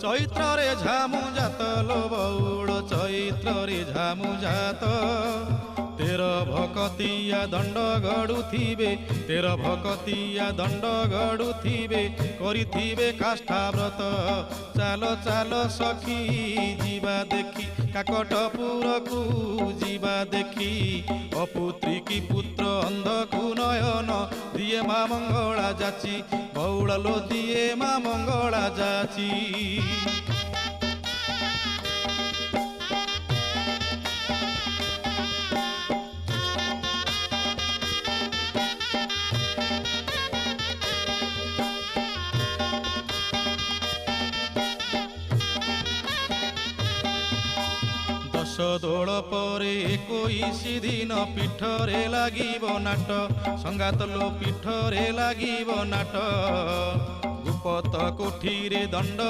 ଚୈତ୍ରରେ ଝାମୁ ଜାତ लो ବଉଳ ଚୈତ୍ରରେ ଝାମୁ ଜାତ तेर भकतिया दंड गड़ुथिबे तेर भकतिया दंड गड़ुथिबे करिथिबे काष्ठा व्रत चाल चाल सखी जीवा देखी काकटपुर को जीवा देखी अपुत्री की पुत्र अंधकु नयन दिए माँ मंगला जाची बौड़ लो दिए माँ मंगला जाची दोल पर 21 दिन पीठरे लागिब नाट संगात लो पीठरे लागिब नाट गुपत कोठी रे दंड